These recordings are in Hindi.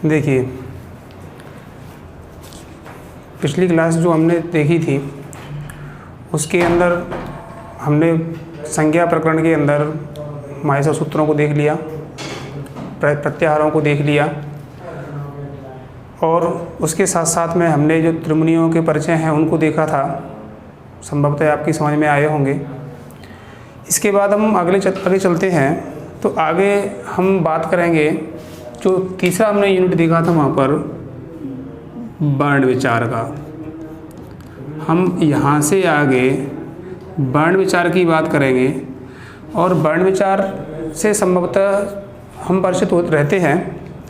देखिए, पिछली क्लास जो हमने देखी थी उसके अंदर हमने संज्ञा प्रकरण के अंदर माहेश्वर सूत्रों को देख लिया, प्रत्याहारों को देख लिया, और उसके साथ साथ में हमने जो त्रिमुनियों के परिचय हैं उनको देखा था। संभवतः आपकी समझ में आए होंगे। इसके बाद हम आगे चलते हैं। तो आगे हम बात करेंगे, जो तीसरा हमने यूनिट देखा था वहाँ पर वर्ण विचार का। हम यहाँ से आगे वर्ण विचार की बात करेंगे, और वर्ण विचार से संभवतः हम परिचित रहते हैं,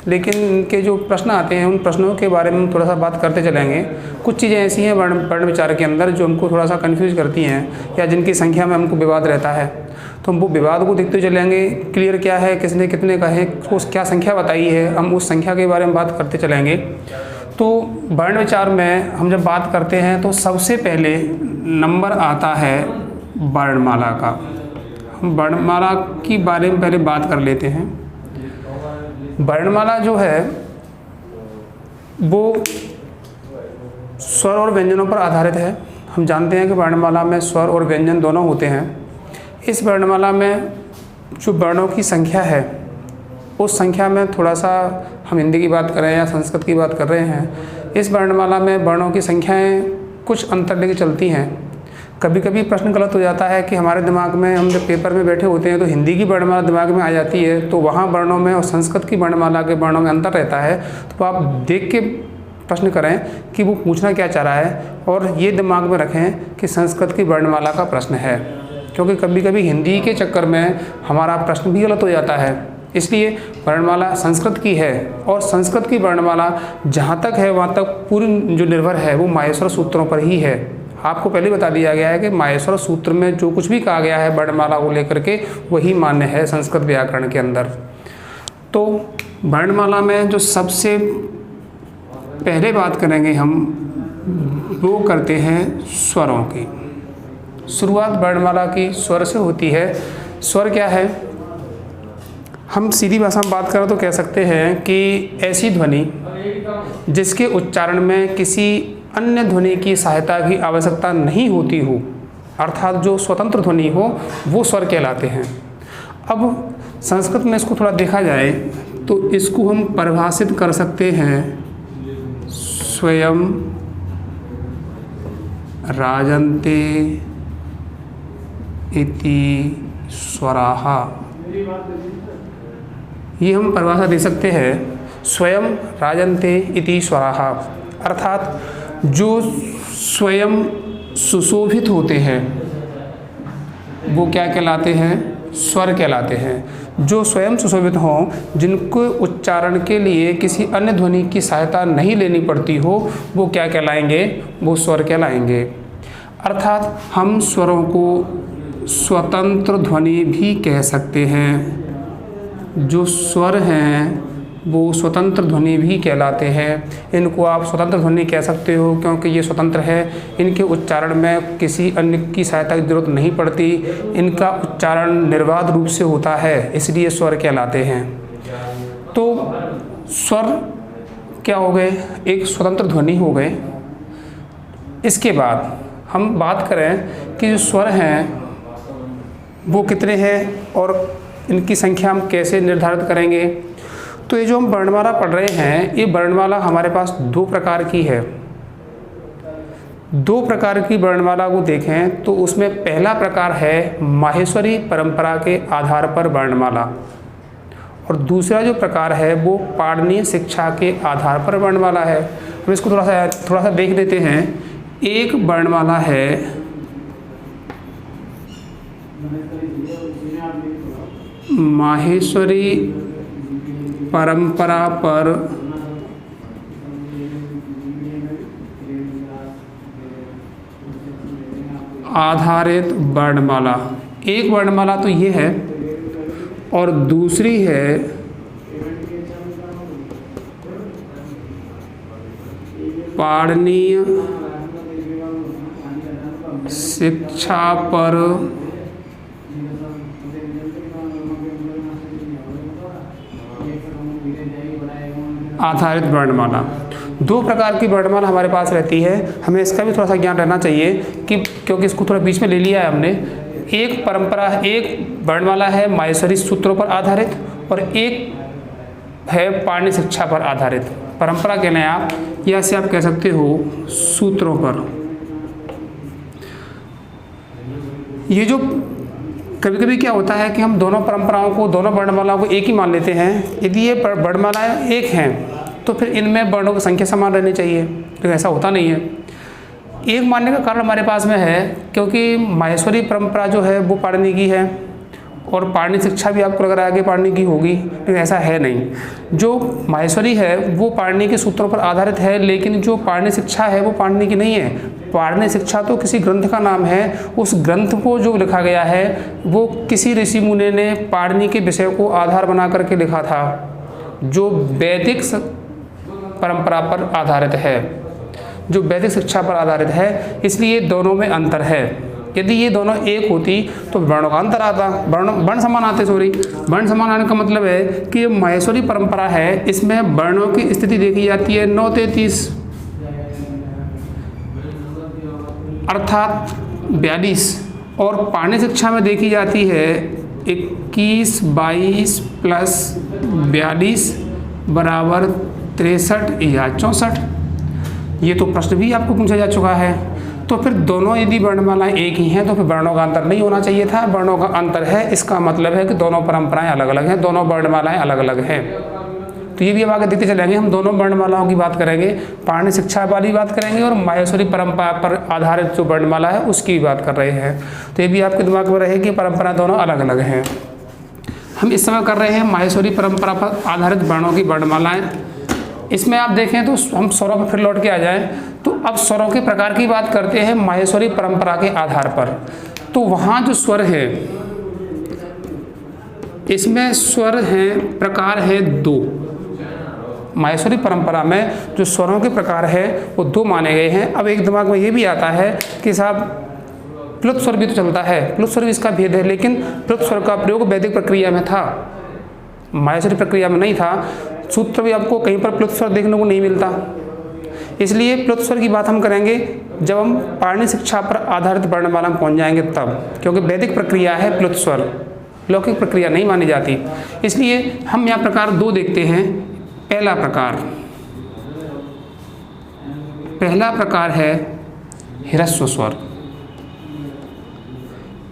लेकिन इनके जो प्रश्न आते हैं उन प्रश्नों के बारे में हम थोड़ा सा बात करते चलेंगे। कुछ चीज़ें ऐसी हैं वर्ण विचार के अंदर जो हमको थोड़ा सा कन्फ्यूज करती हैं, या जिनकी संख्या में हमको विवाद रहता है, तो हम वो विवाद को देखते चलेंगे। क्लियर क्या है, किसने कितने कहे, उस क्या संख्या बताई है, हम उस संख्या के बारे में बात करते चलेंगे। तो वर्ण विचार में हम जब बात करते हैं तो सबसे पहले नंबर आता है वर्णमाला का। हम वर्णमाला की बारे में पहले बात कर लेते हैं। वर्णमाला जो है वो स्वर और व्यंजनों पर आधारित है। हम जानते हैं कि वर्णमाला में स्वर और व्यंजन दोनों होते हैं। इस वर्णमाला में जो वर्णों की संख्या है, उस संख्या में थोड़ा सा हम हिंदी की बात कर रहे हैं या संस्कृत की बात कर रहे हैं, इस वर्णमाला में वर्णों की संख्याएं कुछ अंतर लेके चलती हैं। कभी कभी प्रश्न गलत हो जाता है कि हमारे दिमाग में, हम जब पेपर में बैठे होते हैं तो हिंदी की वर्णमाला दिमाग में आ जाती है, तो वहाँ वर्णों में और संस्कृत की वर्णमाला के वर्णों में अंतर रहता है। तो आप देख के प्रश्न करें कि वो पूछना क्या चाह रहा है, और ये दिमाग में रखें कि संस्कृत की वर्णमाला का प्रश्न है, क्योंकि कभी कभी हिंदी के चक्कर में हमारा प्रश्न भी गलत हो जाता है। इसलिए वर्णमाला संस्कृत की है, और संस्कृत की वर्णमाला जहाँ तक है वहाँ तक पूरी जो निर्भर है वो माहेश्वर सूत्रों पर ही है। आपको पहले बता दिया गया है कि माहेश्वर सूत्र में जो कुछ भी कहा गया है वर्णमाला को लेकर के वही मान्य है संस्कृत व्याकरण के अंदर। तो वर्णमाला में जो सबसे पहले बात करेंगे हम, वो करते हैं स्वरों की। शुरुआत वर्णमाला की स्वर से होती है। स्वर क्या है? हम सीधी भाषा में बात करें तो कह सकते हैं कि ऐसी ध्वनि जिसके उच्चारण में किसी अन्य ध्वनि की सहायता की आवश्यकता नहीं होती हो, अर्थात जो स्वतंत्र ध्वनि हो, वो स्वर कहलाते हैं। अब संस्कृत में इसको थोड़ा देखा जाए तो इसको हम परिभाषित कर सकते हैं स्वयं राजन्ते इति स्वराः। ये हम परिभाषा दे सकते हैं, स्वयं राजन्ते इति स्वराः, अर्थात जो स्वयं सुशोभित होते हैं वो क्या कहलाते हैं? स्वर कहलाते हैं। जो स्वयं सुशोभित हों, जिनको उच्चारण के लिए किसी अन्य ध्वनि की सहायता नहीं लेनी पड़ती हो, वो क्या कहलाएंगे? वो स्वर कहलाएंगे। अर्थात हम स्वरों को स्वतंत्र ध्वनि भी कह सकते हैं। जो स्वर हैं वो स्वतंत्र ध्वनि भी कहलाते हैं। इनको आप स्वतंत्र ध्वनि कह सकते हो क्योंकि ये स्वतंत्र है, इनके उच्चारण में किसी अन्य की सहायता की जरूरत नहीं पड़ती, इनका उच्चारण निर्बाध रूप से होता है, इसलिए स्वर कहलाते हैं। तो स्वर क्या हो गए? एक स्वतंत्र ध्वनि हो गए। इसके बाद हम बात करें कि जो स्वर हैं वो कितने हैं और इनकी संख्या हम कैसे निर्धारित करेंगे। तो ये जो हम वर्णमाला पढ़ रहे हैं, ये वर्णमाला हमारे पास दो प्रकार की है। दो प्रकार की वर्णमाला को देखें तो उसमें पहला प्रकार है माहेश्वरी परंपरा के आधार पर वर्णमाला, और दूसरा जो प्रकार है वो पाणिनीय शिक्षा के आधार पर वर्णमाला है। हम इसको थोड़ा सा देख लेते हैं। एक वर्णमाला है माहेश्वरी परंपरा पर आधारित वर्णमाला। एक वर्णमाला तो ये है, और दूसरी है पाणिनीय शिक्षा पर आधारित वर्णमाला। दो प्रकार की वर्णमाला हमारे पास रहती है, हमें इसका भी थोड़ा सा ज्ञान रहना चाहिए कि क्योंकि इसको थोड़ा बीच में ले लिया है हमने। एक वर्णमाला है माहेश्वरी सूत्रों पर आधारित और एक है पाणिनि शिक्षा पर आधारित। परंपरा कहना है आप, या ऐसे आप कह सकते हो सूत्रों पर। ये जो कभी कभी क्या होता है कि हम दोनों परंपराओं को, दोनों वर्णमालाओं को एक ही मान लेते हैं। यदि ये वर्णमालाएं एक हैं तो फिर इनमें वर्णों की संख्या समान रहनी चाहिए, लेकिन ऐसा होता नहीं है। एक मानने का कारण हमारे पास में है क्योंकि माहेश्वरी परंपरा जो है वो पाणिनि की है और पाणिनि शिक्षा भी आपको लग रहा है कि पाणिनि की होगी, लेकिन ऐसा है नहीं। जो माहेश्वरी है वो पाणिनि के सूत्रों पर आधारित है, लेकिन जो पाणिनि शिक्षा है वो पाणिनि की नहीं है। पाणिनि शिक्षा तो किसी ग्रंथ का नाम है, उस ग्रंथ को जो लिखा गया है वो किसी ऋषि मुनि ने पाणिनि के विषय को आधार बना करके लिखा था, जो वैदिक परंपरा पर आधारित है, जो वैदिक शिक्षा पर आधारित है। इसलिए दोनों में अंतर है। यदि ये दोनों एक होती तो वर्णों का अंतर आता, वर्ण समान आते। वर्ण समान आने का मतलब है कि ये माहेश्वरी परंपरा है, इसमें वर्णों की स्थिति देखी जाती है 9-33 अर्थात 42, और पाणिनि शिक्षा में देखी जाती है 21-22 प्लस 42 बराबर 63 या 64। ये तो प्रश्न भी आपको पूछा जा चुका है। तो फिर दोनों यदि वर्णमालाएं एक ही हैं तो फिर वर्णों का अंतर नहीं होना चाहिए था। वर्णों का अंतर है, इसका मतलब है कि दोनों परंपराएं अलग अलग हैं, दोनों वर्णमालाएं अलग अलग हैं। तो ये भी अब आगे देखते चलेंगे। हम दोनों वर्णमालाओं की बात करेंगे, पाणिनि शिक्षा वाली बात करेंगे और माहेश्वरी परंपरा पर आधारित जो वर्णमाला है उसकी भी बात कर रहे हैं। तो ये भी आपके दिमाग में रहे कि परंपरा दोनों अलग अलग हैं। हम इस समय कर रहे हैं माहेश्वरी परंपरा पर आधारित वर्णों की वर्णमालाएं। इसमें आप देखें तो हम स्वरों पर फिर लौट के आ जाएं तो अब स्वरों के प्रकार की बात करते हैं माहेश्वरी परंपरा के आधार पर। तो वहाँ जो स्वर है, इसमें स्वर हैं, प्रकार है 2। माहेश्वरी परंपरा में जो स्वरों के प्रकार है वो 2 माने गए हैं। अब एक दिमाग में ये भी आता है कि साहब प्लुत स्वर भी तो चलता है, प्लुत स्वर भी इसका भेद है, लेकिन प्लुत स्वर का प्रयोग वैदिक प्रक्रिया में था, माहेश्वरी प्रक्रिया में नहीं था। सूत्र भी आपको कहीं पर प्लुत स्वर देखने को नहीं मिलता। इसलिए प्लुत स्वर की बात हम करेंगे जब हम पाणिनि शिक्षा पर आधारित वर्णमाला में पहुंच जाएंगे तब, क्योंकि वैदिक प्रक्रिया है प्लुत स्वर, लौकिक प्रक्रिया नहीं मानी जाती। इसलिए हम यहाँ प्रकार 2 देखते हैं। पहला प्रकार है ह्रस्व स्वर।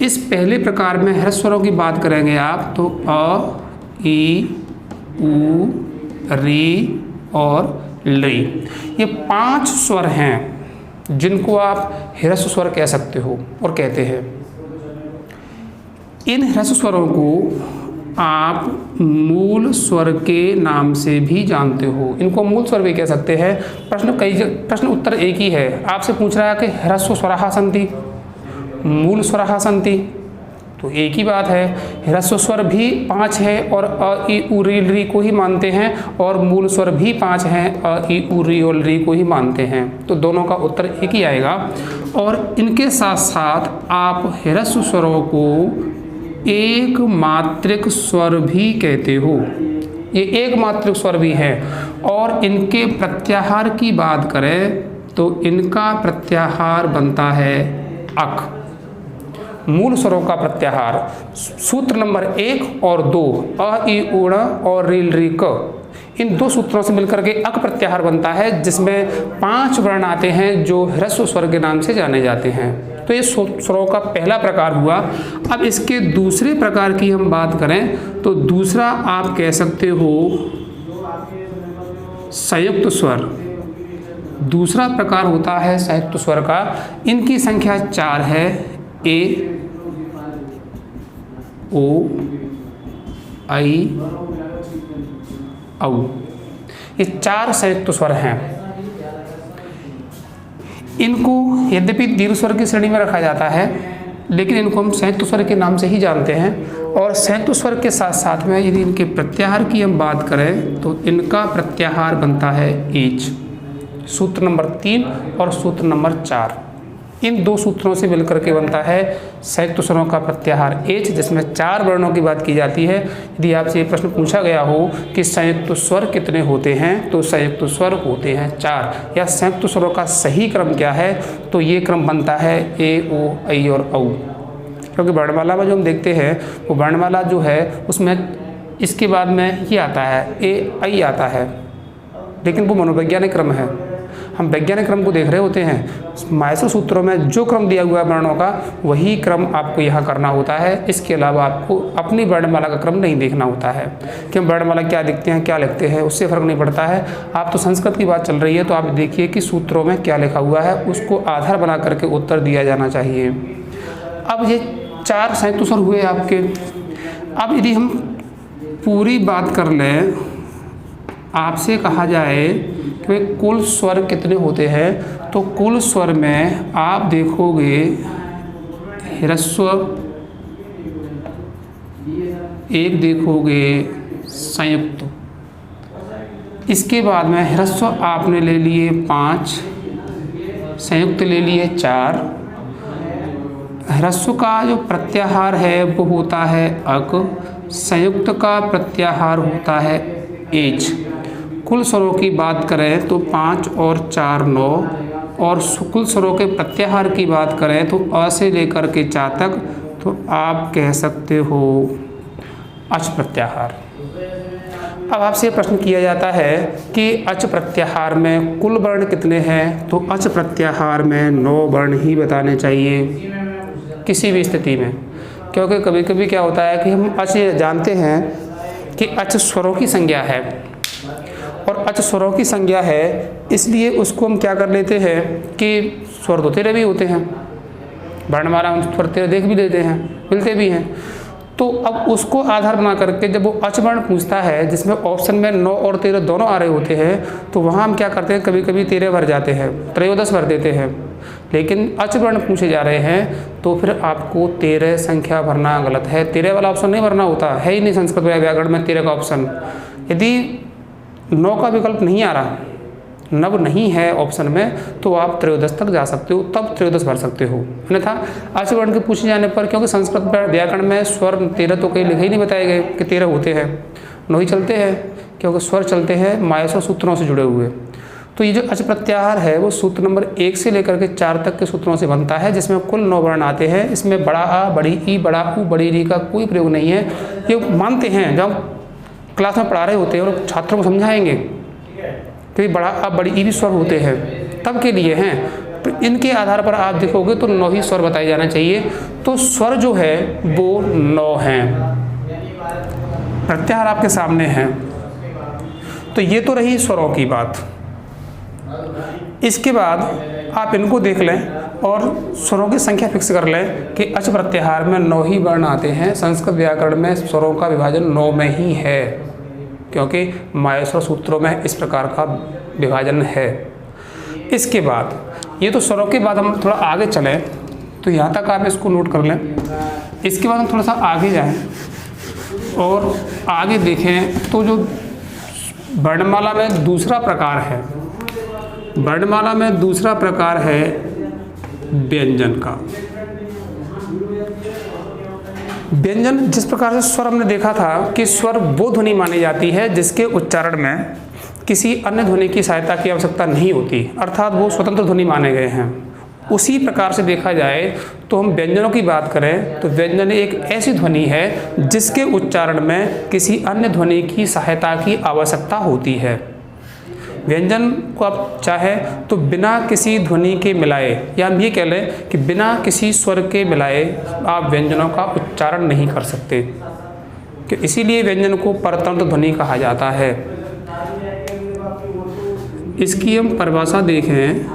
इस पहले प्रकार में ह्रस्व स्वरों की बात करेंगे आप तो अ, ई, उ, री और ली। ये 5 स्वर हैं जिनको आप ह्रस्व स्वर कह सकते हो और कहते हैं। इन ह्रस्व स्वरों को आप मूल स्वर के नाम से भी जानते हो। इनको मूल स्वर भी कह सकते हैं। प्रश्न उत्तर एक ही है। आपसे पूछ रहा है कि ह्रस्व स्वराः सन्ति, मूल स्वराः सन्ति, तो एक ही बात है। ह्रस्व स्वर भी 5 है और अ, ई, उ, री को ही मानते हैं, और मूल स्वर भी 5 हैं, अ, ई, उ, री और री को ही मानते हैं। तो दोनों का उत्तर एक ही आएगा। और इनके साथ साथ आप ह्रस्व स्वरों को एक मात्रिक स्वर भी कहते हो। ये एक मात्रिक स्वर भी है। और इनके प्रत्याहार की बात करें तो इनका प्रत्याहार बनता है अक। मूल स्वरों का प्रत्याहार सूत्र नंबर 1 और 2 अ, ई, उ, और री, री, क, इन 2 सूत्रों से मिलकर के अक प्रत्याहार बनता है, जिसमें 5 वर्ण आते हैं जो ह्रस्व स्वर के नाम से जाने जाते हैं। तो ये स्वरों का पहला प्रकार हुआ। अब इसके दूसरे प्रकार की हम बात करें तो दूसरा आप कह सकते हो संयुक्त स्वर। दूसरा प्रकार होता है संयुक्त स्वर का। इनकी संख्या 4 है, ए, ओ, आई, औ। ये 4 संयुक्त स्वर हैं। इनको यद्यपि दीर्घ स्वर की श्रेणी में रखा जाता है, लेकिन इनको हम संयुक्त स्वर के नाम से ही जानते हैं। और संयुक्त स्वर के साथ साथ में यदि इनके प्रत्याहार की हम बात करें तो इनका प्रत्याहार बनता है ईच। सूत्र नंबर 3 और सूत्र नंबर 4, इन दो सूत्रों से मिलकर के बनता है संयुक्त स्वरों का प्रत्याहार एच, जिसमें 4 वर्णों की बात की जाती है। यदि आपसे ये प्रश्न पूछा गया हो कि संयुक्त स्वर कितने होते हैं, तो संयुक्त स्वर होते हैं 4। या संयुक्त स्वरों का सही क्रम क्या है, तो ये क्रम बनता है ए, ओ, ऐ और औ। क्योंकि वर्णमाला में जो हम देखते हैं वो वर्णमाला जो है उसमें इसके बाद में ये आता है ए, ऐ आता है, लेकिन वो मनोवैज्ञानिक क्रम है। हम वैज्ञानिक क्रम को देख रहे होते हैं। माहेश्वर सूत्रों में जो क्रम दिया हुआ है वर्णों का, वही क्रम आपको यहाँ करना होता है। इसके अलावा आपको अपनी वर्णमाला का क्रम नहीं देखना होता है कि हम वर्णमाला क्या लिखते हैं, क्या लिखते हैं, उससे फ़र्क नहीं पड़ता है। आप तो संस्कृत की बात चल रही है, तो आप देखिए कि सूत्रों में क्या लिखा हुआ है, उसको आधार बना करके उत्तर दिया जाना चाहिए। अब ये 4 संयुक्त स्वर हुए आपके। अब यदि हम पूरी बात कर लें, आपसे कहा जाए कि कुल स्वर कितने होते हैं, तो कुल स्वर में आप देखोगे ह्रस्व एक, देखोगे संयुक्त, इसके बाद में ह्रस्व आपने ले लिए 5, संयुक्त ले लिए 4। ह्रस्व का जो प्रत्याहार है वो होता है अक, संयुक्त का प्रत्याहार होता है एच। कुल स्वरों की बात करें तो 5 और 4 9, और कुल स्वरों के प्रत्याहार की बात करें तो अ से लेकर के चा तक, तो आप कह सकते हो अच प्रत्याहार। अब आपसे प्रश्न किया जाता है कि अच प्रत्याहार में कुल वर्ण कितने हैं, तो अच प्रत्याहार में 9 वर्ण ही बताने चाहिए किसी भी स्थिति में। क्योंकि कभी कभी क्या होता है कि हम अच जानते हैं कि अच स्वरों की संज्ञा है, और अच स्वरों की संज्ञा है, इसलिए उसको हम क्या कर लेते हैं कि स्वर तो 13 भी होते हैं, वर्णमाला हम स्वर 13 देख भी लेते हैं, मिलते भी हैं। तो अब उसको आधार बना करके जब वो अच वर्ण पूछता है, जिसमें ऑप्शन में 9 और 13 दोनों आ रहे होते हैं, तो वहाँ हम क्या करते हैं, कभी कभी 13 भर जाते हैं, 13 भर देते हैं। लेकिन अच वर्ण पूछे जा रहे हैं तो फिर आपको 13 संख्या भरना गलत है, 13 वाला ऑप्शन नहीं भरना होता है ही नहीं। संस्कृत व्याकरण में 13 का ऑप्शन, यदि 9 का विकल्प नहीं आ रहा, नव नहीं है ऑप्शन में, तो आप 13 तक जा सकते हो, तब 13 भर सकते हो। अन्यथा अच वर्ण के पूछे जाने पर, क्योंकि संस्कृत व्याकरण में स्वर 13 तो कहीं लिखे ही नहीं बताए गए कि 13 होते हैं, 9 ही चलते हैं, क्योंकि स्वर चलते हैं माहेश्वर सूत्रों से जुड़े हुए। तो ये जो अच प्रत्याहार है वो सूत्र नंबर 1 से लेकर के 4 तक के सूत्रों से बनता है, जिसमें कुल 9 वर्ण आते हैं। इसमें बड़ा आ, बड़ी ई, बड़ा उ, बड़ी री का कोई प्रयोग नहीं है। ये मानते हैं, जब क्लास में पढ़ा रहे होते हैं और छात्रों को समझाएंगे कि बड़ा आ, बड़ी ई भी स्वर होते हैं, तब के लिए हैं। तो इनके आधार पर आप देखोगे तो 9 ही स्वर बताए जाना चाहिए। तो स्वर जो है वो 9 हैं। प्रत्याहार आपके सामने हैं। तो ये तो रही स्वरों की बात। इसके बाद आप इनको देख लें और स्वरों की संख्या फिक्स कर लें कि अच प्रत्याहार में 9 ही वर्ण आते हैं। संस्कृत व्याकरण में स्वरों का विभाजन 9 में ही है, क्योंकि माहेश्वर सूत्रों में इस प्रकार का विभाजन है। इसके बाद ये तो स्वरों के बाद हम थोड़ा आगे चलें, तो यहाँ तक आप इसको नोट कर लें। इसके बाद हम थोड़ा सा आगे जाएं और आगे देखें तो जो वर्णमाला में दूसरा प्रकार है, वर्णमाला में दूसरा प्रकार है व्यंजन का। व्यंजन जिस प्रकार से स्वर हमने देखा था कि स्वर वो ध्वनि मानी जाती है जिसके उच्चारण में किसी अन्य ध्वनि की सहायता की आवश्यकता नहीं होती, अर्थात वो स्वतंत्र ध्वनि माने गए हैं। उसी प्रकार से देखा जाए तो हम व्यंजनों की बात करें तो व्यंजन एक ऐसी ध्वनि है जिसके उच्चारण में किसी अन्य ध्वनि की सहायता की आवश्यकता होती है। व्यंजन को आप चाहे तो बिना किसी ध्वनि के मिलाए, या हम ये कह लें कि बिना किसी स्वर के मिलाए आप व्यंजनों का उच्चारण नहीं कर सकते, कि इसीलिए व्यंजन को परतंत्र ध्वनि कहा जाता है। इसकी हम परिभाषा देखें,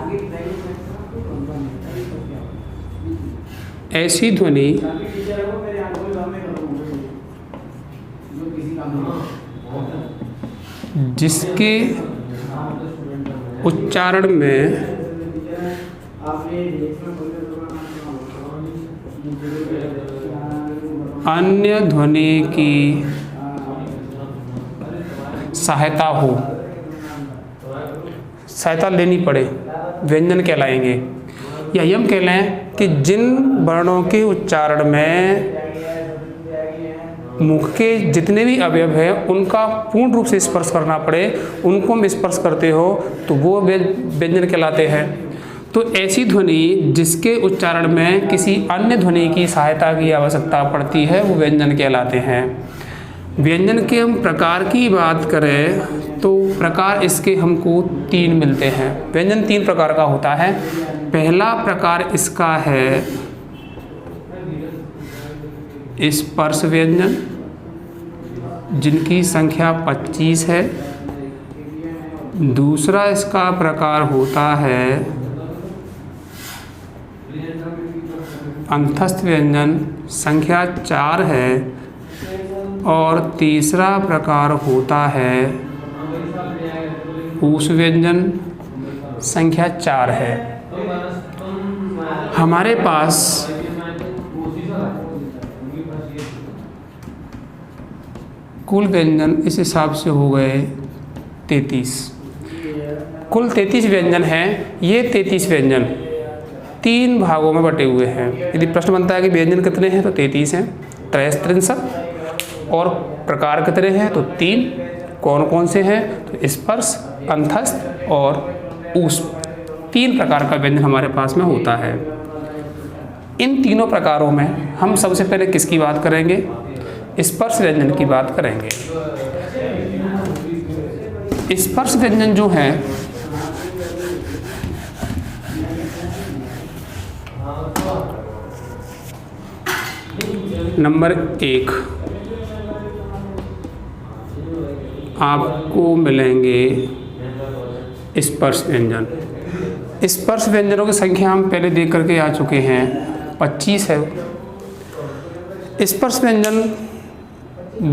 ऐसी ध्वनि जिसके उच्चारण में अन्य ध्वनि की सहायता हो, सहायता लेनी पड़े, व्यंजन कहलाएंगे। या यम कह लें कि जिन वर्णों के उच्चारण में मुख के जितने भी अवयव हैं उनका पूर्ण रूप से स्पर्श करना पड़े, उनको हम स्पर्श करते हो तो वो व्यंजन कहलाते हैं। तो ऐसी ध्वनि जिसके उच्चारण में किसी अन्य ध्वनि की सहायता की आवश्यकता पड़ती है वो व्यंजन कहलाते हैं। व्यंजन के हम प्रकार की बात करें तो प्रकार इसके हमको 3 मिलते हैं। व्यंजन 3 प्रकार का होता है। पहला प्रकार इसका है स्पर्श व्यंजन, जिनकी संख्या 25 है। दूसरा इसका प्रकार होता है अंतस्थ व्यंजन, संख्या 4 है। और तीसरा प्रकार होता है ऊष्म व्यंजन, संख्या 4 है। हमारे पास कुल व्यंजन इस हिसाब से हो गए 33। कुल 33 व्यंजन हैं। ये 33 व्यंजन 3 भागों में बटे हुए हैं। यदि प्रश्न बनता है कि व्यंजन कितने हैं तो 33 हैं, 63। और प्रकार कितने हैं तो 3। कौन कौन से हैं तो स्पर्श, अंतस्थ और ऊष्म। 3 प्रकार का व्यंजन हमारे पास में होता है। इन तीनों प्रकारों में हम सबसे पहले किसकी बात करेंगे? स्पर्श व्यंजन की बात करेंगे। स्पर्श व्यंजन जो है नंबर 1 आपको मिलेंगे स्पर्श व्यंजन। स्पर्श व्यंजनों की संख्या हम पहले देख करके आ चुके हैं, 25 है। स्पर्श व्यंजन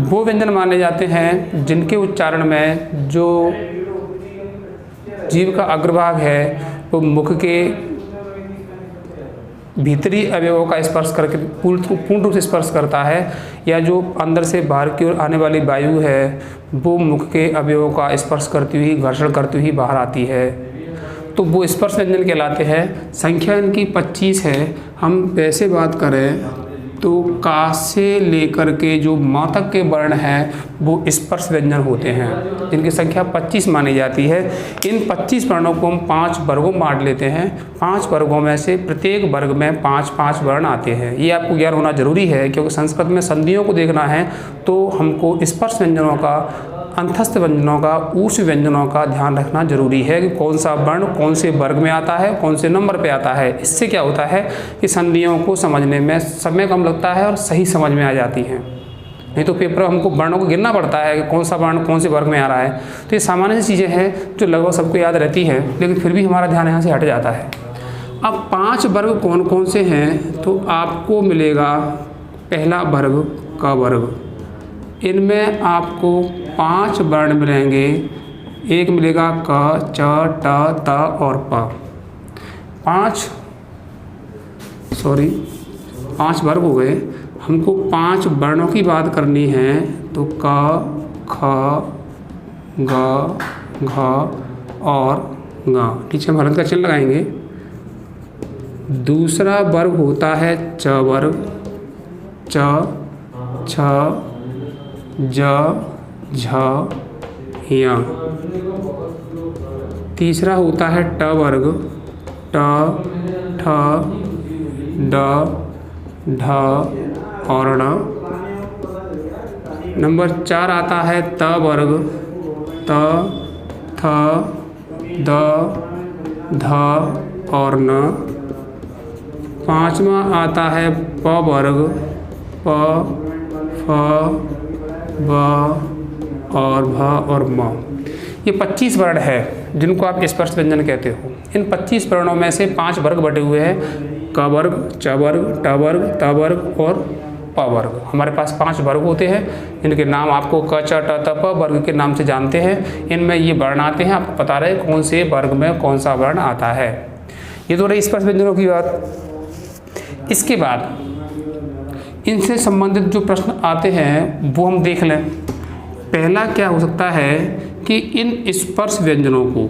वो व्यंजन माने जाते हैं जिनके उच्चारण में जो जीभ का अग्रभाग है वो मुख के भीतरी अवयवों का स्पर्श करके पूर्ण रूप से स्पर्श करता है, या जो अंदर से बाहर की ओर आने वाली वायु है वो मुख के अवयवों का स्पर्श करती हुई, घर्षण करती हुई बाहर आती है, तो वो स्पर्श व्यंजन कहलाते हैं। संख्या इनकी 25 है। हम वैसे बात करें तो का से लेकर के जो म तक के वर्ण हैं वो स्पर्श व्यंजन होते हैं, जिनकी संख्या 25 मानी जाती है। इन 25 वर्णों को हम 5 वर्गों में बांट लेते हैं। 5 वर्गों में से प्रत्येक वर्ग में 5-5 वर्ण आते हैं। ये आपको ज्ञान होना जरूरी है, क्योंकि संस्कृत में संधियों को देखना है तो हमको स्पर्श व्यंजनों का, अंतस्थ व्यंजनों का, ऊष्म व्यंजनों का ध्यान रखना जरूरी है कि कौन सा वर्ण कौन से वर्ग में आता है, कौन से नंबर पे आता है। इससे क्या होता है कि संधियों को समझने में समय कम लगता है और सही समझ में आ जाती हैं। नहीं तो पेपर हमको वर्णों को गिनना पड़ता है कि कौन सा वर्ण कौन से वर्ग में आ रहा है। तो ये सामान्य सी चीज़ें हैं जो लगभग सबको याद रहती हैं, लेकिन फिर भी हमारा ध्यान यहाँ से हट जाता है। अब 5 वर्ग कौन कौन से हैं तो आपको मिलेगा पहला वर्ग क वर्ग। इनमें आपको 5 वर्ण मिलेंगे। एक मिलेगा क, च, ट, त और प। 5 वर्ग हो गए। हमको 5 वर्णों की बात करनी है तो क, ख, ग, घ और ङ। नीचे हम हलंत का चिन्ह लगाएंगे। दूसरा वर्ग होता है च वर्ग। च, छ, ज, झ, य। तीसरा होता है ट वर्ग। ट, ठ, ड, ढ और ण। नंबर 4 आता है त वर्ग। त, थ, द, ध और न। 5वां आता है प वर्ग। प, फ, ब और भ और म। ये 25 वर्ण है जिनको आप स्पर्श व्यंजन कहते हो। इन 25 वर्णों में से 5 वर्ग बटे हुए हैं, क वर्ग, च वर्ग, ट वर्ग, त वर्ग और प वर्ग। हमारे पास 5 वर्ग होते हैं जिनके नाम आपको क, च, ट, त, प वर्ग के नाम से जानते हैं। इनमें ये वर्ण आते हैं, आपको पता रहे कौन से वर्ग में कौन सा वर्ण आता है। ये तो रही स्पर्श व्यंजनों की बात। इसके बाद इनसे संबंधित जो प्रश्न आते हैं वो हम देख लें। पहला क्या हो सकता है कि इन स्पर्श व्यंजनों को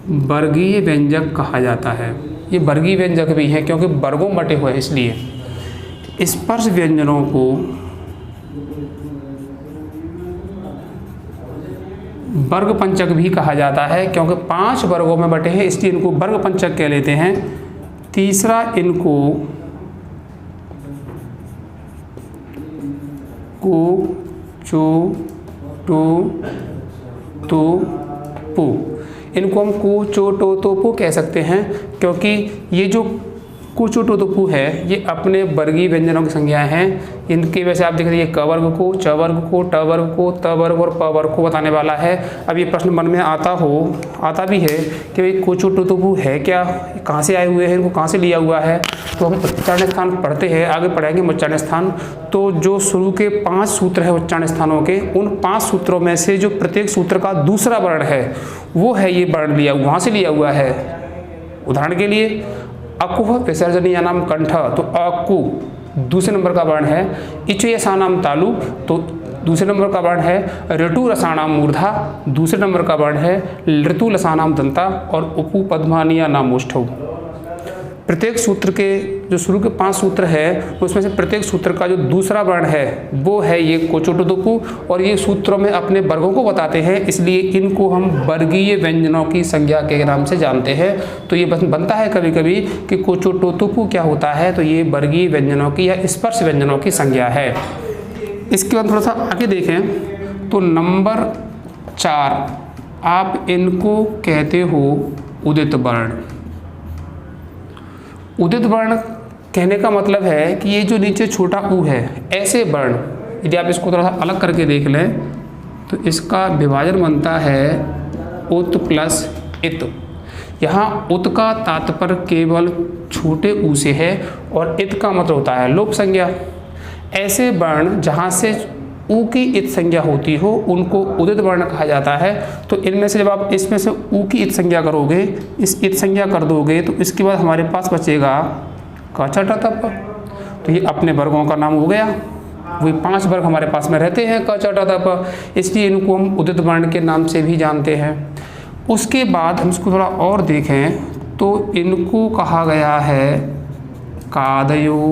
वर्गीय व्यंजक कहा जाता है। ये वर्गीय व्यंजक भी हैं क्योंकि वर्गों में बटे हुए हैं, इसलिए स्पर्श व्यंजनों को वर्ग पंचक भी कहा जाता है क्योंकि 5 वर्गों में बटे हैं, इसलिए इनको वर्ग पंचक कह लेते हैं। तीसरा, इनको को, चो, टो, तो, पो, इनको हम को, चो, टो, तो, पो कह सकते हैं क्योंकि ये जो को, चो, टो, तो, पो है ये अपने वर्गीय व्यंजनों की संज्ञाएं हैं। इनके वैसे आप देख रहे हैं क वर्ग को, च वर्ग को, ट वर्ग को, त वर्ग और प वर्ग को बताने वाला है। अब ये प्रश्न मन में आता भी है कि भाई को, चो, टो, तो, पो है क्या, कहाँ से आए हुए हैं, इनको कहाँ से लिया हुआ है। तो हम उच्चारण स्थान पढ़ते हैं, आगे पढ़ेंगे उच्चारण स्थान। तो जो शुरू के 5 सूत्र है उच्चारण स्थानों के, उन 5 सूत्रों में से जो प्रत्येक सूत्र का दूसरा वर्ण है वो है ये वर्ण लिया, वहाँ से लिया हुआ है। उदाहरण के लिए अकुह विसर्जनीय नाम कंठ, तो अकु दूसरे नंबर का वर्ण है। इचयसानाम तालु, तो दूसरे नंबर का वर्ण है। ऋतु रसानाम मूर्धा, दूसरे नंबर का वर्ण है। ऋतु लसानाम दंता और उपु पद्मानिया नाम मुष्ठौ। प्रत्येक सूत्र के जो शुरू के 5 सूत्र है उसमें से प्रत्येक सूत्र का जो दूसरा वर्ण है वो है ये कोचोटोदोपु, और ये सूत्रों में अपने वर्गों को बताते हैं, इसलिए इनको हम वर्गीय व्यंजनों की संज्ञा के नाम से जानते हैं। तो ये बनता है कभी कभी कि कोचोटोदोपु क्या होता है, तो ये वर्गीय व्यंजनों की या स्पर्श व्यंजनों की संज्ञा है। इसके बाद थोड़ा सा आगे देखें तो नंबर 4 आप इनको कहते हो उदित वर्ण। उदित वर्ण कहने का मतलब है कि ये जो नीचे छोटा ऊ है, ऐसे वर्ण यदि आप इसको थोड़ा सा अलग करके देख लें तो इसका विभाजन बनता है उत प्लस इत। यहाँ उत का तात्पर्य केवल छोटे ऊ से है और इत का मतलब होता है लोप संज्ञा। ऐसे वर्ण जहाँ से ऊ की इत संज्ञा होती हो उनको उदित वर्ण कहा जाता है। तो इनमें से जब आप इसमें से ऊ की इत संज्ञा करोगे, इस इत संज्ञा कर दोगे, तो इसके बाद हमारे पास बचेगा क छ ट त प। तो ये अपने वर्गों का नाम हो गया। वही 5 वर्ग हमारे पास में रहते हैं क छ ट त प, इसलिए इनको हम उदित वर्ण के नाम से भी जानते हैं। उसके बाद हम इसको थोड़ा और देखें तो इनको कहा गया है कादयो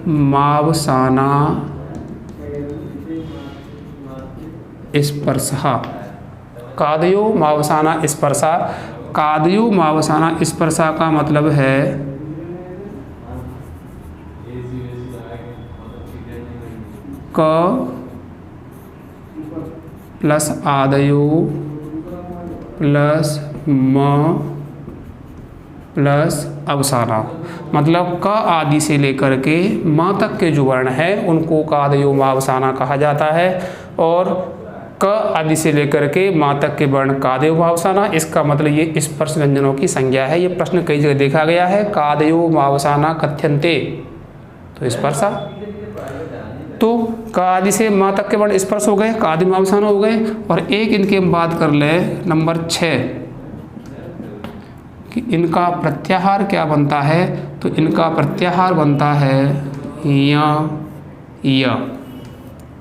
मावसाना स्पर्शा। कादयो मावसाना स्पर्शा। कादयो मावसाना स्पर्शा का मतलब है क प्लस आदयो प्लस म प्लस अवसाना, मतलब क आदि से लेकर के माँ तक के जो वर्ण है उनको कादयो मावसाना कहा जाता है, और क आदि से लेकर के माँ तक के वर्ण कादयो मावसाना। इसका मतलब ये स्पर्श व्यंजनों की संज्ञा है। ये प्रश्न कई जगह देखा गया है, कादयो मावसाना कथ्यन्ते, तो स्पर्शा। तो क आदि से माँ तक के वर्ण स्पर्श हो गए, कादयो मावसाना हो गए। और एक इनकी हम बात कर ले नंबर 6 कि इनका प्रत्याहार क्या बनता है, तो इनका प्रत्याहार बनता है या।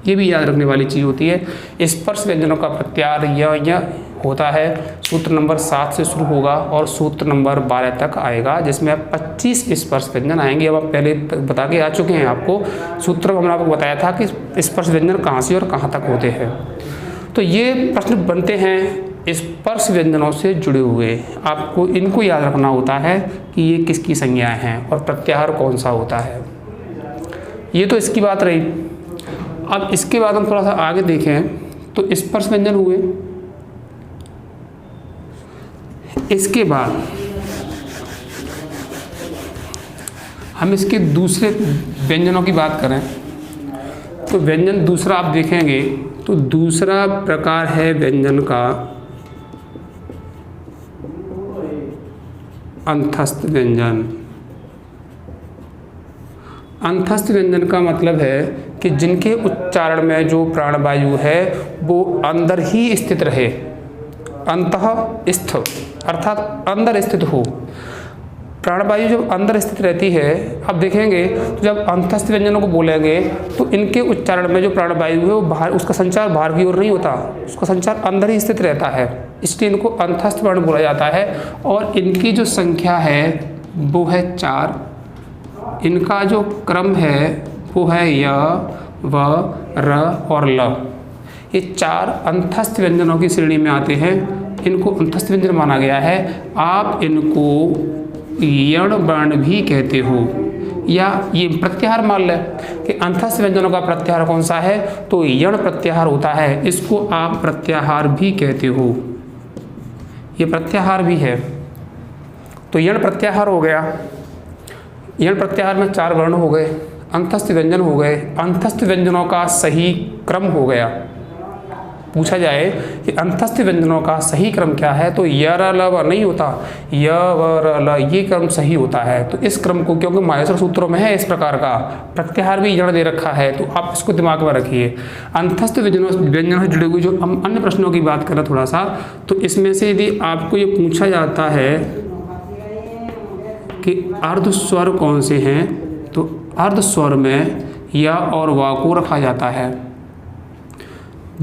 ये भी याद रखने वाली चीज़ होती है। स्पर्श व्यंजनों का प्रत्याहार या होता है। सूत्र नंबर 7 से शुरू होगा और सूत्र नंबर 12 तक आएगा, जिसमें 25 स्पर्श व्यंजन आएंगे। अब आप पहले बता के आ चुके हैं आपको सूत्र में, हमने आपको बताया था कि स्पर्श व्यंजन कहाँ से और कहाँ तक होते हैं। तो ये प्रश्न बनते हैं स्पर्श व्यंजनों से जुड़े हुए। आपको इनको याद रखना होता है कि ये किसकी संज्ञाएं हैं और प्रत्याहार कौन सा होता है। ये तो इसकी बात रही। अब इसके बाद हम थोड़ा सा आगे देखें तो स्पर्श व्यंजन हुए। इसके बाद हम इसके दूसरे व्यंजनों की बात करें तो व्यंजन दूसरा आप देखेंगे तो दूसरा प्रकार है व्यंजन का अंतस्थ व्यंजन। अंतस्थ व्यंजन का मतलब है कि जिनके उच्चारण में जो प्राणवायु है वो अंदर ही स्थित रहे, अंतः स्थ अर्थात अंदर स्थित हो। प्राणवायु जब अंदर स्थित रहती है, अब देखेंगे तो जब अंतस्थ व्यंजनों को बोलेंगे तो इनके उच्चारण में जो प्राणवायु है वो बाहर, उसका संचार बाहर की ओर नहीं होता, उसका संचार अंदर ही स्थित रहता है, इसलिए इनको अंतस्थ वर्ण बोला जाता है। और इनकी जो संख्या है वो है 4। इनका जो क्रम है वो है य, व, र और ल। ये 4 अंतस्थ व्यंजनों की श्रेणी में आते हैं, इनको अंतस्थ व्यंजन माना गया है। आप इनको यण वर्ण भी कहते हो, या ये प्रत्याहार मान लें कि अंतस्थ व्यंजनों का प्रत्याहार कौन सा है, तो यण प्रत्याहार होता है, इसको आप प्रत्याहार भी कहते हो, ये प्रत्याहार भी है। तो यण प्रत्याहार हो गया। यण प्रत्याहार में 4 वर्ण हो गए, अंतस्थ व्यंजन हो गए, अंतस्थ व्यंजनों का सही क्रम हो गया। पूछा जाए कि अंतस्थ व्यंजनों का सही क्रम क्या है, तो य र ल व नहीं होता, य व र ल ये क्रम सही होता है। तो इस क्रम को, क्योंकि माहेश्वर सूत्रों में है इस प्रकार का प्रत्याहार भी यण दे रखा है, तो आप इसको दिमाग में रखिए। अंतस्थ व्यंजनों से जुड़े हुए जो हम अन्य प्रश्नों की बात करें थोड़ा सा, तो इसमें से यदि आपको ये पूछा जाता है कि अर्ध स्वर कौन से हैं, तो अर्ध स्वर में य और व को रखा जाता है।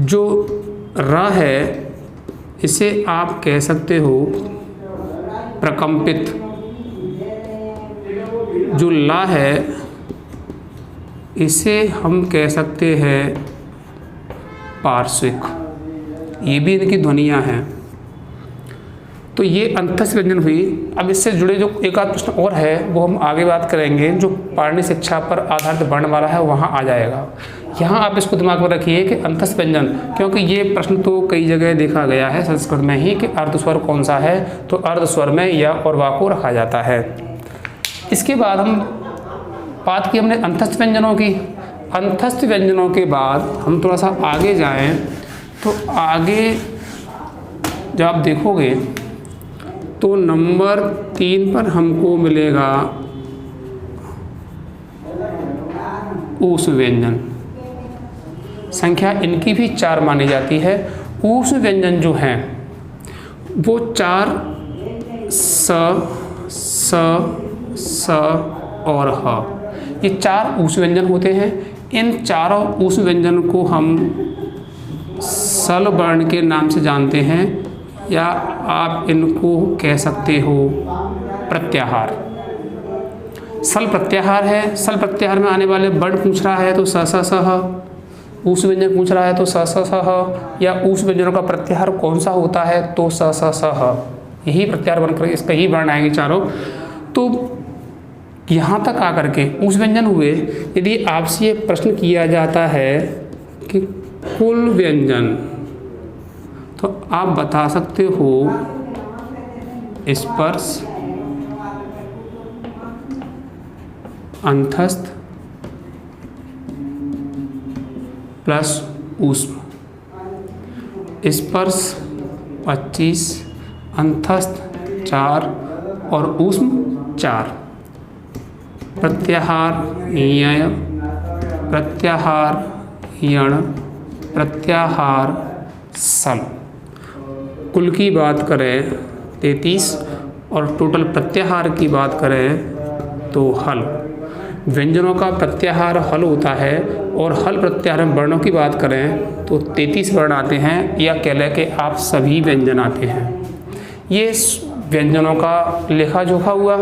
जो र है इसे आप कह सकते हो प्रकंपित, जो ला है इसे हम कह सकते हैं पार्श्विक, ये भी इनकी ध्वनियाँ हैं। तो ये अंतस्थ व्यंजन हुई। अब इससे जुड़े जो एक आध प्रश्न और है वो हम आगे बात करेंगे, जो पाणिनि शिक्षा पर आधारित वर्णमाला है वहाँ आ जाएगा। यहाँ आप इसको दिमाग में रखिए कि अंतस्थ व्यंजन, क्योंकि ये प्रश्न तो कई जगह देखा गया है संस्कृत में ही कि अर्धस्वर कौन सा है, तो अर्धस्वर में य और वा को रखा जाता है। इसके बाद हम बात की हमने अंतस्थ व्यंजनों की। अंतस्थ व्यंजनों के बाद हम थोड़ा सा आगे जाएं, तो आगे जब आप देखोगे तो नंबर 3 पर हमको मिलेगा ऊष्म व्यंजन। संख्या इनकी भी 4 मानी जाती है। ऊष्म व्यंजन जो हैं वो 4 स, स और ह, ये 4 ऊष्म व्यंजन होते हैं। इन चारों ऊष्म व्यंजन को हम सल वर्ण के नाम से जानते हैं, या आप इनको कह सकते हो प्रत्याहार। सल प्रत्याहार है। सल प्रत्याहार में आने वाले वर्ण पूछ रहा है तो स स स ह, ऊष्म व्यंजन पूछ रहा है तो स स स ह, या ऊष्म व्यंजनों का प्रत्याहार कौन सा होता है तो स स स ह, यही प्रत्याहार बनकर इसका ही वर्ण आएंगे चारों। तो यहाँ तक आकर के ऊष्म व्यंजन हुए। यदि आपसे ये प्रश्न किया जाता है कि कुल व्यंजन, तो आप बता सकते हो स्पर्श, अंतस्थ प्लस ऊष्म। स्पर्श 25, अंतस्थ 4 और ऊष्म 4। प्रत्याहार यय, प्रत्याहार यण, प्रत्याहार सल। कुल की बात करें 33 और टोटल प्रत्याहार की बात करें तो हल। व्यंजनों का प्रत्याहार हल होता है, और हल प्रत्याहार में वर्णों की बात करें तो 33 वर्ण आते हैं, या कह लें कि आप सभी व्यंजन आते हैं। ये व्यंजनों का लेखा जोखा हुआ।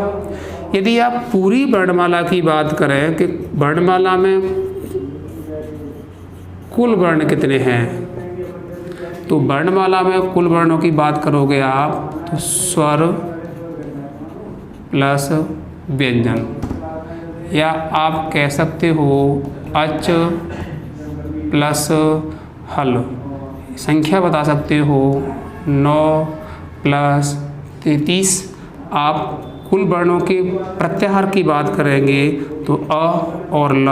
यदि आप पूरी वर्णमाला की बात करें कि वर्णमाला में कुल वर्ण कितने हैं, तो वर्णमाला में कुल वर्णों की बात करोगे आप तो स्वर प्लस व्यंजन, या आप कह सकते हो अच प्लस हल। संख्या बता सकते हो 9 प्लस 33। आप कुल वर्णों के प्रत्याहार की बात करेंगे तो अ और ल,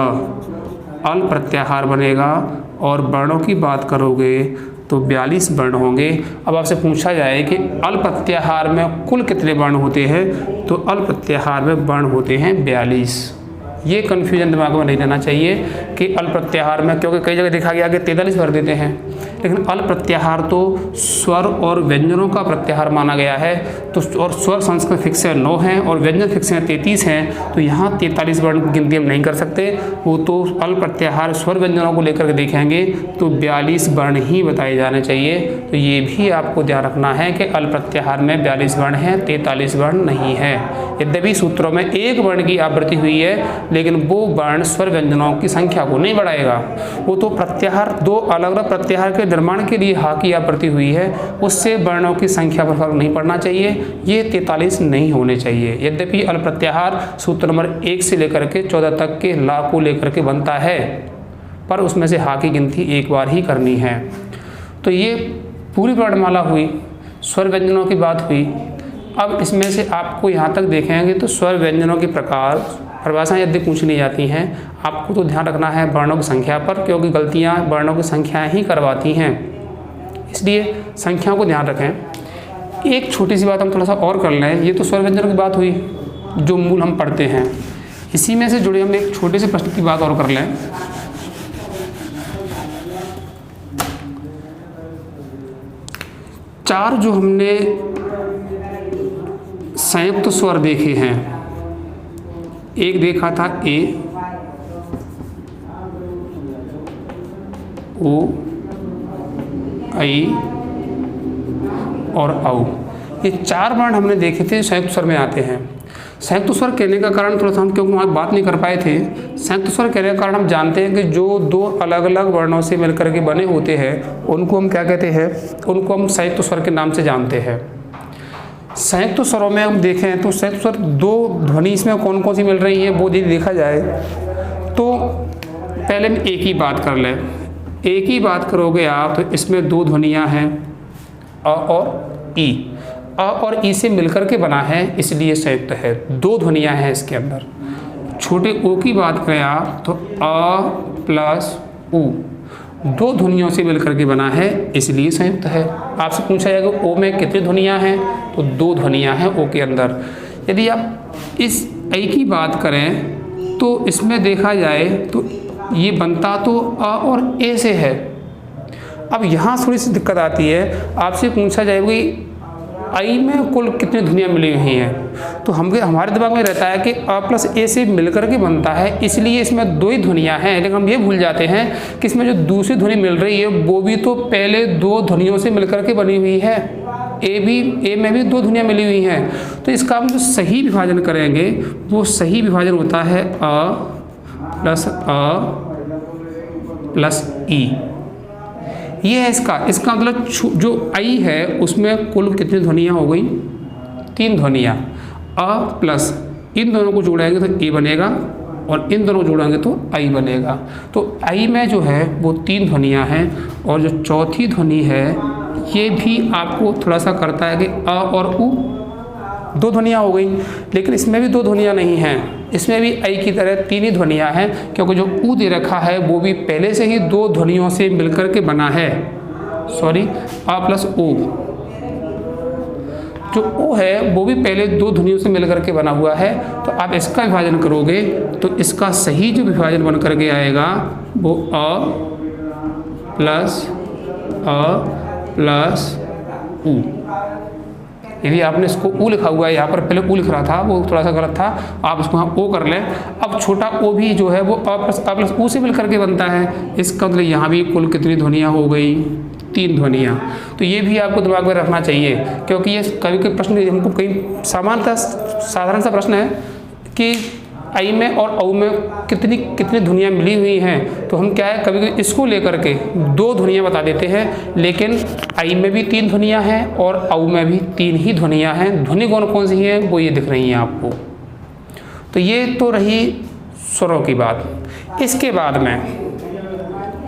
अल प्रत्याहार बनेगा, और वर्णों की बात करोगे तो 42 वर्ण होंगे। अब आपसे पूछा जाए कि अल प्रत्याहार में कुल कितने वर्ण होते हैं, तो अल प्रत्याहार में वर्ण होते हैं 42। ये कन्फ्यूजन दिमाग में नहीं रहना चाहिए कि अल प्रत्याहार में, क्योंकि कई जगह देखा गया कि 43 भर देते हैं। लेकिन अल प्रत्याहार तो स्वर और व्यंजनों का प्रत्याहार माना गया है। तो और स्वर संस्कृत फिक्स है 9 हैं और व्यंजन फिक्स हैं 33 हैं, तो यहाँ 43 वर्ण की गिनती हम नहीं कर सकते। वो तो अल प्रत्याहार स्वर व्यंजनों को लेकर के देखेंगे तो 42 वर्ण ही बताए जाने चाहिए। तो ये भी आपको ध्यान रखना है कि अल प्रत्याहार में 42 वर्ण हैं, 43 वर्ण नहीं है। यद्यपि सूत्रों में एक वर्ण की आवृत्ति हुई है, लेकिन वो वर्ण स्वर व्यंजनों की संख्या को नहीं बढ़ाएगा। वो तो प्रत्याहार, 2 अलग अलग प्रत्याहार के निर्माण के लिए हा की आवृत्ति हुई है, उससे वर्णों की संख्या पर फर्क नहीं पड़ना चाहिए। ये 43 नहीं होने चाहिए। यद्यपि अल प्रत्याहार सूत्र नंबर 1 से लेकर के 14 तक के ला को लेकर के बनता है, पर उसमें से हा की गिनती एक बार ही करनी है। तो ये पूरी वर्णमाला हुई, स्वर व्यंजनों की बात हुई। अब इसमें से आपको यहाँ तक देखेंगे तो स्वर व्यंजनों के प्रकार परिभाषाएं यदि पूछनी जाती हैं, आपको तो ध्यान रखना है वर्णों की संख्या पर, क्योंकि गलतियाँ वर्णों की संख्याएँ ही करवाती हैं, इसलिए संख्याओं को ध्यान रखें। एक छोटी सी बात हम थोड़ा सा और कर लें। ये तो स्वर व्यंजनों की बात हुई जो मूल हम पढ़ते हैं, इसी में से जुड़े हम एक छोटे से प्रश्न की बात और कर लें। चार जो हमने संयुक्त स्वर देखे हैं, एक देखा था ए, ओ, आई और औ। ये 4 वर्ण हमने देखे थे संयुक्त स्वर में आते हैं। संयुक्त स्वर कहने का कारण थोड़ा सा हम क्योंकि वहाँ बात नहीं कर पाए थे, संयुक्त स्वर कहने का कारण हम जानते हैं कि जो 2 अलग अलग वर्णों से मिलकर के बने होते हैं उनको हम क्या कहते हैं, उनको हम संयुक्त स्वर के नाम से जानते हैं। संयुक्त स्वरों में हम देखें तो संयुक्त स्वर 2 ध्वनि इसमें कौन कौन सी मिल रही है वो यदि देखा जाए तो पहले हम एक ही बात कर लें। एक ही बात करोगे आप तो इसमें 2 ध्वनियाँ हैं, अ और ई। अ और ई से मिलकर के बना है, इसलिए संयुक्त है। 2 ध्वनियाँ हैं इसके अंदर। छोटे ओ की बात करें आप तो अ प्लस उ 2 ध्वनियों से मिलकर के बना है, इसलिए संयुक्त है। आपसे पूछा जाएगा ओ में कितनी ध्वनियाँ हैं, तो 2 ध्वनियाँ हैं ओ के अंदर। यदि आप इस ऐ की बात करें तो इसमें देखा जाए तो ये बनता तो अ और ए से है। अब यहाँ थोड़ी सी दिक्कत आती है, आपसे पूछा जाएगा कि आई में कुल कितनी ध्वनियाँ मिली हुई हैं, तो हमारे दिमाग में रहता है कि अ प्लस ए से मिलकर के बनता है, इसलिए इसमें 2 ही ध्वनियाँ हैं। लेकिन हम ये भूल जाते हैं कि इसमें जो दूसरी ध्वनि मिल रही है वो भी तो पहले 2 ध्वनियों से मिलकर के बनी हुई है। ए में भी 2 ध्वनियाँ मिली हुई हैं। तो इसका हम जो सही विभाजन करेंगे वो सही विभाजन होता है अ प्लस ई। ये है इसका मतलब जो आई है उसमें कुल कितनी ध्वनियाँ हो गई, 3 ध्वनियाँ। अ प्लस इन दोनों को जोड़ेंगे तो ए बनेगा और इन दोनों को जोड़ेंगे तो आई बनेगा। तो आई में जो है वो 3 ध्वनियाँ हैं और जो चौथी ध्वनि है ये भी आपको थोड़ा सा करता है कि अ और उ 2 ध्वनियाँ हो गई, लेकिन इसमें भी 2 ध्वनियाँ नहीं हैं। इसमें भी आई की तरह 3 ही ध्वनियाँ हैं, क्योंकि जो उ दे रखा है वो भी पहले से ही 2 ध्वनियों से मिलकर के बना है। सॉरी, अ प्लस ओ, जो ओ है वो भी पहले 2 ध्वनियों से मिलकर के बना हुआ है। तो आप इसका विभाजन करोगे तो इसका सही जो विभाजन बन करके आएगा वो अ प्लस उ। यदि आपने इसको ऊ लिखा हुआ है, यहाँ पर पहले ऊ लिख रहा था वो थोड़ा सा गलत था, आप इसको यहाँ ओ कर लें। अब छोटा ओ भी जो है वो अ प्लस ऊ से मिलकर के बनता है। इसका मतलब यहाँ भी कुल कितनी ध्वनियाँ हो गई, 3 ध्वनियाँ। तो ये भी आपको दिमाग में रखना चाहिए, क्योंकि ये कभी कभी प्रश्न हमको कई साधारण सा प्रश्न है कि आई में और औ में कितनी ध्वनियाँ मिली हुई हैं। तो हम क्या है कभी कभी इसको लेकर के 2 ध्वनियाँ बता देते हैं, लेकिन आई में भी 3 ध्वनियाँ हैं और औ में भी 3 ही ध्वनियाँ हैं। ध्वनि कौन कौन सी हैं वो ये दिख रही हैं आपको। तो ये तो रही स्वरों की बात। इसके बाद में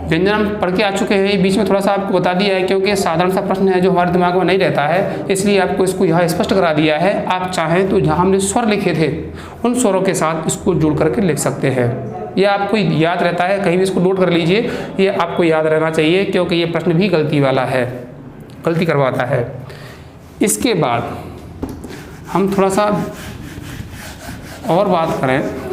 व्यंजन हम पढ़ के आ चुके हैं, बीच में थोड़ा सा आपको बता दिया है, क्योंकि साधारण सा प्रश्न है जो हमारे दिमाग में नहीं रहता है, इसलिए आपको इसको यहाँ स्पष्ट करा दिया है। आप चाहें तो जहाँ हमने स्वर लिखे थे उन स्वरों के साथ इसको जुड़ करके लिख सकते हैं। ये आपको याद रहता है, कहीं भी इसको नोट कर लीजिए, ये आपको याद रहना चाहिए, क्योंकि ये प्रश्न भी गलती वाला है, गलती करवाता है। इसके बाद हम थोड़ा सा और बात करें।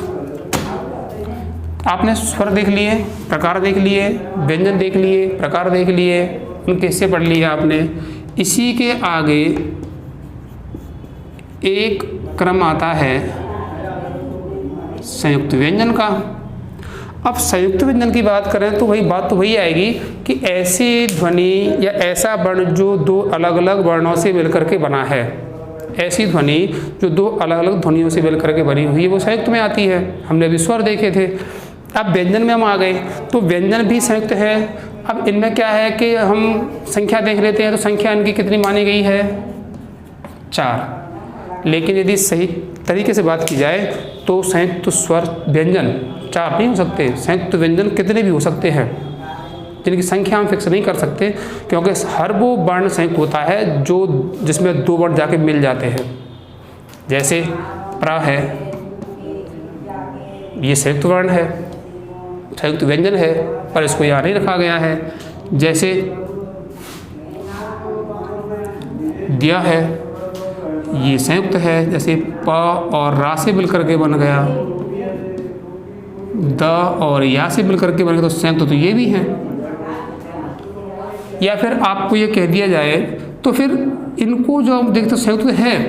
आपने स्वर देख लिए, प्रकार देख लिए, व्यंजन देख लिए, प्रकार देख लिए, उनके हिस्से पढ़ लिए आपने। इसी के आगे एक क्रम आता है संयुक्त व्यंजन का। अब संयुक्त व्यंजन की बात करें तो बात वही आएगी कि ऐसी ध्वनि या ऐसा वर्ण जो दो अलग अलग वर्णों से मिलकर के बना है, ऐसी ध्वनि जो दो अलग अलग ध्वनियों से मिलकर के बनी हुई है, वो संयुक्त में आती है। हमने अभी स्वर देखे थे। अब व्यंजन में हम आ गए तो व्यंजन भी संयुक्त है। अब इनमें क्या है कि हम संख्या देख लेते हैं, तो संख्या इनकी कितनी मानी गई है? 4। लेकिन यदि सही तरीके से बात की जाए तो संयुक्त स्वर व्यंजन 4 नहीं हो सकते। संयुक्त व्यंजन कितने भी हो सकते हैं, जिनकी संख्या हम फिक्स नहीं कर सकते, क्योंकि हर वो वर्ण संयुक्त होता है जो जिसमें 2 वर्ण जाके मिल जाते हैं। जैसे प्र है, ये संयुक्त वर्ण है, संयुक्त व्यंजन है, पर इसको यहाँ नहीं रखा गया है। जैसे दिया है, ये संयुक्त है। जैसे प और रा से मिलकर के बन गया, द और या से मिलकर के बन गया, तो संयुक्त तो ये भी हैं। या फिर आपको ये कह दिया जाए तो फिर इनको जो हम देखते संयुक्त है,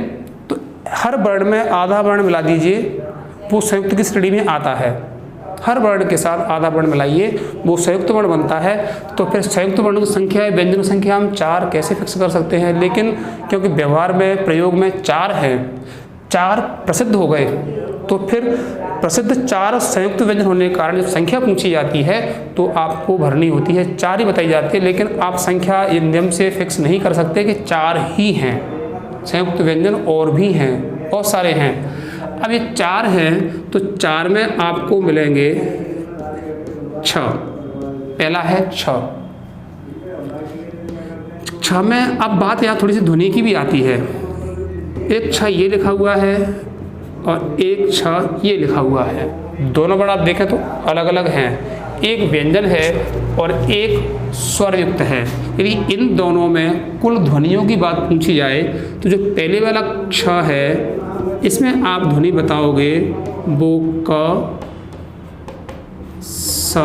तो हर वर्ण में आधा वर्ण मिला दीजिए, वो संयुक्त की श्रेणी में आता है। हर वर्ण के साथ आधा वर्ण मिलाइए, वो संयुक्त वर्ण बनता है। तो फिर संयुक्त वर्ण की संख्या है, व्यंजन संख्या हम 4 कैसे फिक्स कर सकते हैं? लेकिन क्योंकि व्यवहार में प्रयोग में 4 है, 4 प्रसिद्ध हो गए, तो फिर प्रसिद्ध 4 संयुक्त व्यंजन होने के कारण जब संख्या पूछी जाती है तो आपको भरनी होती है 4 ही बताई जाती है। लेकिन आप संख्या ये नियम से फिक्स नहीं कर सकते कि 4 ही हैं, संयुक्त व्यंजन और भी हैं, बहुत सारे हैं। अब ये 4 हैं तो 4 में आपको मिलेंगे 6। पहला है 6 में अब बात यहाँ थोड़ी सी ध्वनि की भी आती है। एक 6 ये लिखा हुआ है और एक 6 ये लिखा हुआ है। दोनों वर्ण आप देखें तो अलग अलग हैं, एक व्यंजन है और एक स्वरयुक्त है। यदि इन दोनों में कुल ध्वनियों की बात पूछी जाए तो जो पहले वाला 6 है, इसमें आप ध्वनि बताओगे वो क, स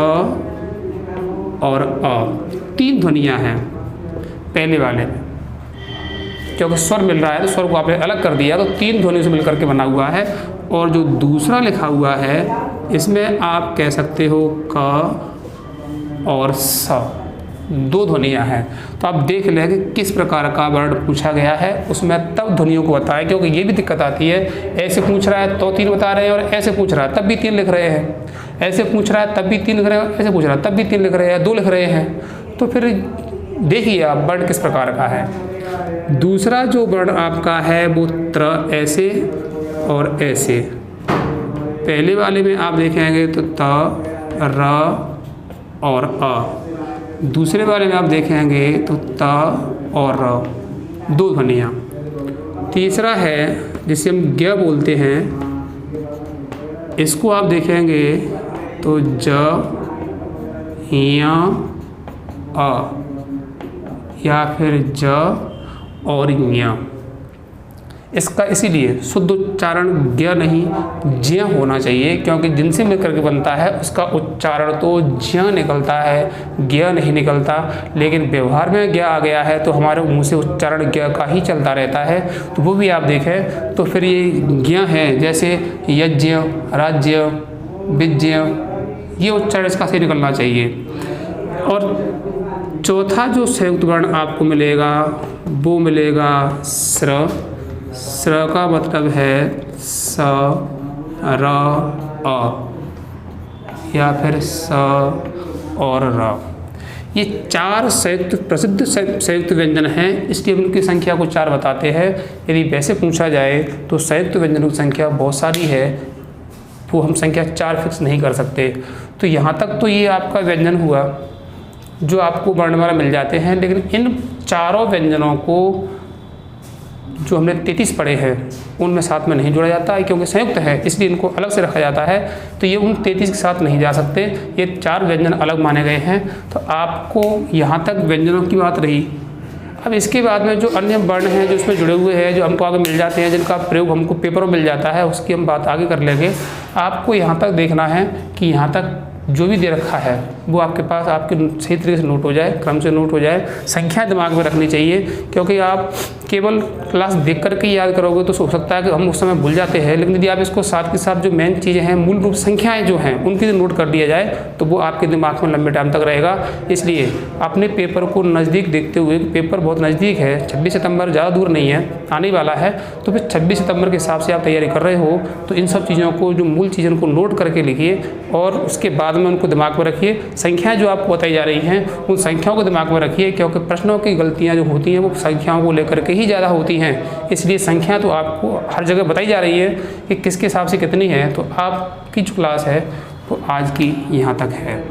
और अ। 3 ध्वनियाँ हैं पहले वाले में, क्योंकि स्वर मिल रहा है तो स्वर को आपने अलग कर दिया, तो 3 ध्वनियों से मिलकर के बना हुआ है। और जो दूसरा लिखा हुआ है, इसमें आप कह सकते हो क और स, 2 ध्वनियाँ हैं। तो आप देख लें कि किस प्रकार का वर्ण पूछा गया है, उसमें तब ध्वनियों को बताएं, क्योंकि ये भी दिक्कत आती है। ऐसे पूछ रहा है तो 3 बता रहे हैं, और ऐसे पूछ रहा है तब भी 3 लिख रहे हैं। ऐसे पूछ रहा है तब भी 3 लिख रहे हैं, ऐसे पूछ रहा है तब भी 3 लिख रहे हैं, 2 लिख रहे हैं। तो फिर देखिए आप वर्ण किस प्रकार का है। दूसरा जो वर्ण आपका है वो त्र, ऐसे और ऐसे। पहले वाले में आप देखेंगे तो त, र और अ। दूसरे वाले में आप देखेंगे तो त और र, 2 ध्वनियाँ। तीसरा है जिसे हम ज्ञ बोलते हैं, इसको आप देखेंगे तो ज, य, अ, या फिर ज और ञ। इसका इसीलिए शुद्ध उच्चारण ज्ञ नहीं ज्ञ होना चाहिए, क्योंकि जिनसे मिलकर के बनता है उसका उच्चारण तो ज्ञ निकलता है, ज्ञ नहीं निकलता। लेकिन व्यवहार में ज्ञ आ गया है तो हमारे मुंह से उच्चारण ज्ञ का ही चलता रहता है, तो वो भी आप देखें तो फिर ये ज्ञ है। जैसे यज्ञ, राज्य, विज्ञ, ये उच्चारण इसका से निकलना चाहिए। और चौथा जो संयुक्त वर्ण आपको मिलेगा वो मिलेगा स्र। स्र का मतलब है स, र, अ, या फिर स और र। ये 4 संयुक्त प्रसिद्ध संयुक्त व्यंजन हैं, इसलिए उनकी संख्या को 4 बताते हैं। यदि वैसे पूछा जाए तो संयुक्त व्यंजनों की संख्या बहुत सारी है, वो हम संख्या 4 फिक्स नहीं कर सकते। तो यहाँ तक तो ये आपका व्यंजन हुआ जो आपको वर्णमाला मिल जाते हैं। लेकिन इन चारों व्यंजनों को जो हमने 33 पढ़े हैं उनमें साथ में नहीं जोड़ा जाता है, क्योंकि संयुक्त है इसलिए इनको अलग से रखा जाता है। तो ये उन 33 के साथ नहीं जा सकते, ये 4 व्यंजन अलग माने गए हैं। तो आपको यहाँ तक व्यंजनों की बात रही। अब इसके बाद में जो अन्य वर्ण हैं जो इसमें जुड़े हुए हैं, जो हमको आगे मिल जाते हैं, जिनका प्रयोग हमको पेपरों में मिल जाता है, उसकी हम बात आगे कर लेंगे। आपको यहाँ तक देखना है कि यहाँ तक जो भी दे रखा है वो आपके पास आपके सही तरीके से नोट हो जाए, क्रम से नोट हो जाए। संख्या दिमाग में रखनी चाहिए, क्योंकि आप केवल क्लास देख करके याद करोगे तो हो सकता है कि हम उस समय भूल जाते हैं, लेकिन यदि आप इसको साथ के साथ जो मेन चीज़ें हैं, मूल रूप संख्याएं जो हैं उनकी नोट कर दिया जाए तो वो आपके दिमाग में लंबे टाइम तक रहेगा। इसलिए अपने पेपर को नज़दीक देखते हुए, पेपर बहुत नज़दीक है, 26 सितंबर ज़्यादा दूर नहीं है, आने वाला है, तो फिर 26 सितंबर के हिसाब से आप तैयारी कर रहे हो तो इन सब चीज़ों को, जो मूल चीज़ों को नोट करके लिखिए और उसके बाद में उनको दिमाग में रखिए। संख्याएं जो आपको बताई जा रही हैं उन संख्याओं को दिमाग में रखिए, क्योंकि प्रश्नों की गलतियां जो होती हैं वो संख्याओं को लेकर के ही ज़्यादा होती हैं। इसलिए संख्या तो आपको हर जगह बताई जा रही है कि किसके हिसाब से कितनी है। तो आपकी जो क्लास है वो आज की यहाँ तक है।